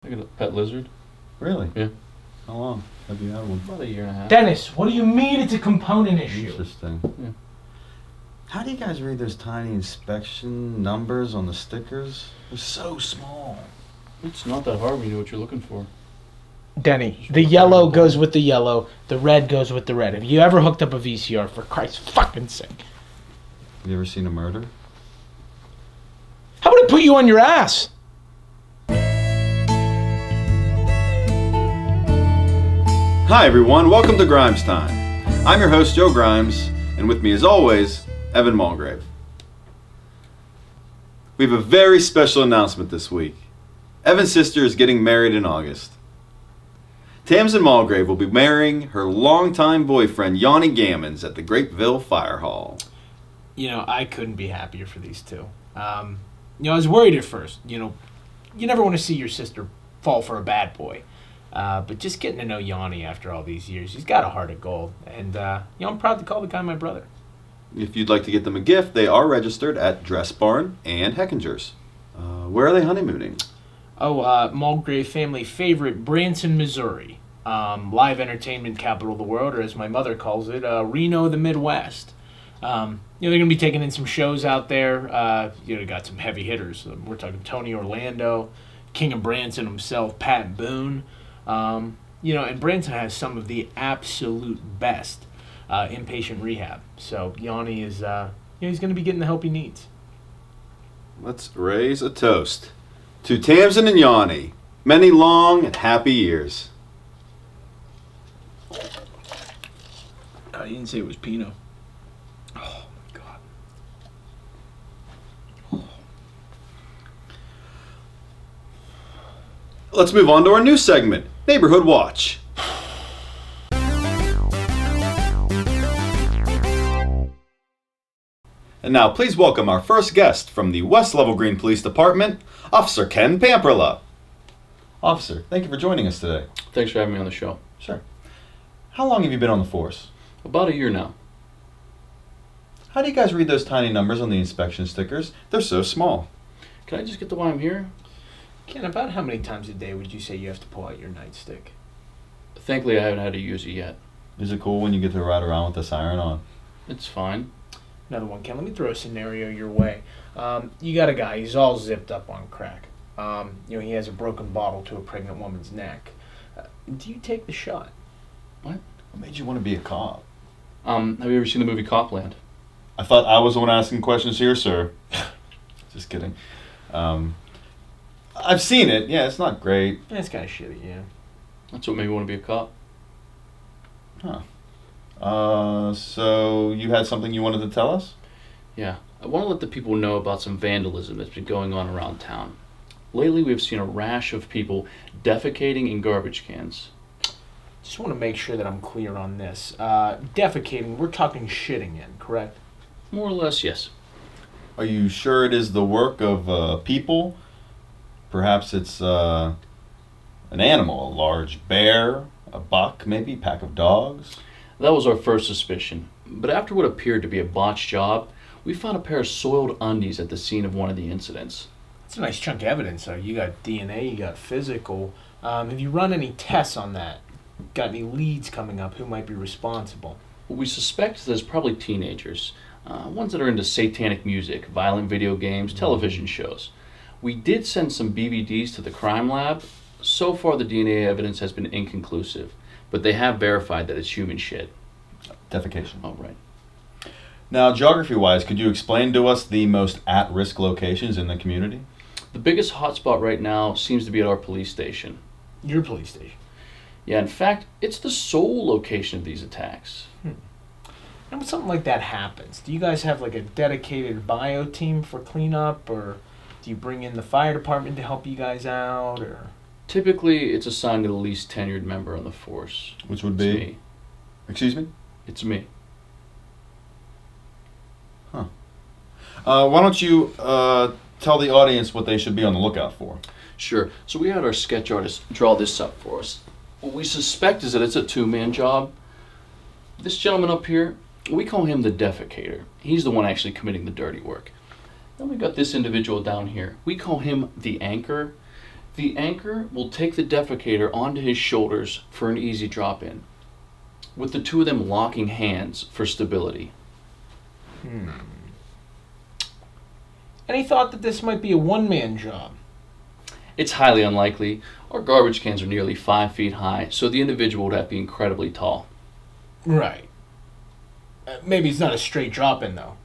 I got a pet lizard. Really? Yeah. How long have you had one? About a year and a half. Dennis, what do you mean it's a component issue? Interesting. Yeah. How do you guys read those tiny inspection numbers on the stickers? They're so small. It's not that hard when you know what you're looking for. Denny, the yellow goes with the yellow, the red goes with the red. Have you ever hooked up a VCR, for Christ's fucking sake? Have you ever seen a murder? How would it put you on your ass? Hi everyone, welcome to Grimes Time. I'm your host Joe Grimes, and with me as always, Evan Mulgrave. We have a very special announcement this week. Evan's sister is getting married in August. Tamsin Mulgrave will be marrying her longtime boyfriend Yanni Gammons at the Grapeville Fire Hall. You know, I couldn't be happier for these two. I was worried at first. You never want to see your sister fall for a bad boy. But just getting to know Yanni after all these years, he's got a heart of gold. And, I'm proud to call the guy my brother. If you'd like to get them a gift, they are registered at Dress Barn and Heckinger's. Where are they honeymooning? Mulgrave family favorite, Branson, Missouri. Live entertainment capital of the world, or as my mother calls it, Reno, the Midwest. They're going to be taking in some shows out there. Got some heavy hitters. We're talking Tony Orlando, King of Branson himself, Pat Boone. And Branson has some of the absolute best inpatient rehab. So Yanni is, he's going to be getting the help he needs. Let's raise a toast to Tamsin and Yanni. Many long and happy years. I didn't say it was Pinot. Oh my God. Let's move on to our new segment, Neighborhood Watch. And now please welcome our first guest from the West Level Green Police Department, Officer Ken Pamperla. Officer, thank you for joining us today. Thanks for having me on the show. Sure. How long have you been on the force? About a year now. How do you guys read those tiny numbers on the inspection stickers? They're so small. Can I just get to why I'm here? Ken, about how many times a day would you say you have to pull out your nightstick? Thankfully, I haven't had to use it yet. Is it cool when you get to ride around with the siren on? It's fine. Another one, Ken. Let me throw a scenario your way. You got a guy. He's all zipped up on crack. He has a broken bottle to a pregnant woman's neck. Do you take the shot? What? What made you want to be a cop? Have you ever seen the movie Copland? I thought I was the one asking questions here, sir. Just kidding. I've seen it. Yeah, it's not great. Yeah, it's kind of shitty, yeah. That's what made me want to be a cop. Huh. So you had something you wanted to tell us? Yeah. I want to let the people know about some vandalism that's been going on around town. Lately, we've seen a rash of people defecating in garbage cans. Just want to make sure that I'm clear on this. Defecating, we're talking shitting in, correct? More or less, yes. Are you sure it is the work of people? Perhaps it's an animal, a large bear, a buck, maybe a pack of dogs? That was our first suspicion. But after what appeared to be a botched job, we found a pair of soiled undies at the scene of one of the incidents. That's a nice chunk of evidence, though. You got DNA, you got physical. Have you run any tests on that? Got any leads coming up? Who might be responsible? What we suspect is there's probably teenagers. Ones that are into satanic music, violent video games, television shows. We did send some BVDs to the crime lab. So far the DNA evidence has been inconclusive, but they have verified that it's human shit. Defecation. Oh, right. Now, geography-wise, could you explain to us the most at-risk locations in the community? The biggest hotspot right now seems to be at our police station. Your police station? Yeah, in fact, it's the sole location of these attacks. And when something like that happens, do you guys have like a dedicated bio team for cleanup, or do you bring in the fire department to help you guys out, or? Typically, it's assigned to the least tenured member on the force. Which would It's be? me. Excuse me? It's me. Huh. Why don't you tell the audience what they should be on the lookout for? Sure. So we had our sketch artist draw this up for us. What we suspect is that it's a two-man job. This gentleman up here, we call him the defecator. He's the one actually committing the dirty work. Then we got this individual down here. We call him the anchor. The anchor will take the defecator onto his shoulders for an easy drop-in, with the two of them locking hands for stability. Any thought that this might be a one-man job? It's highly unlikely. Our garbage cans are nearly 5 feet high, so the individual would have to be incredibly tall. Right. Maybe it's not a straight drop-in though.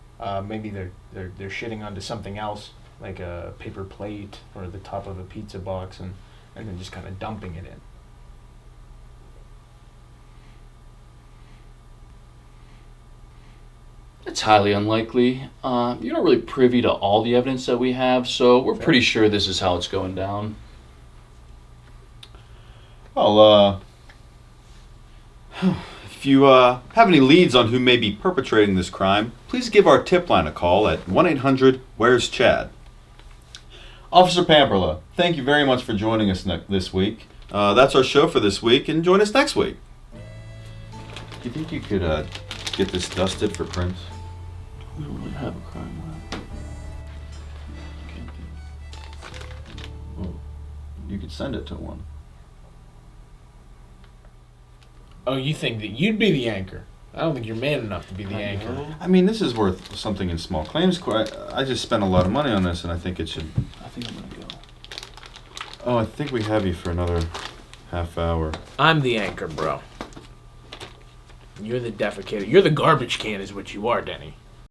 Maybe they're shitting onto something else, like a paper plate or the top of a pizza box, and then just kind of dumping it in. It's highly unlikely. You're not really privy to all the evidence that we have, so we're pretty sure this is how it's going down. Well, if you have any leads on who may be perpetrating this crime, please give our tip line a call at 1-800-WHERE'S-CHAD. Officer Pamperla, thank you very much for joining us this week. That's our show for this week, and join us next week. Do you think you could get this dusted for prints? We don't really have a crime lab. Well, you could send it to one. Oh, you think that you'd be the anchor? I don't think you're man enough to be the anchor. I mean, this is worth something in small claims court. I just spent a lot of money on this, and I think it should... I think I'm gonna go. Oh, I think we have you for another half hour. I'm the anchor, bro. You're the defecator. You're the garbage can is what you are, Denny.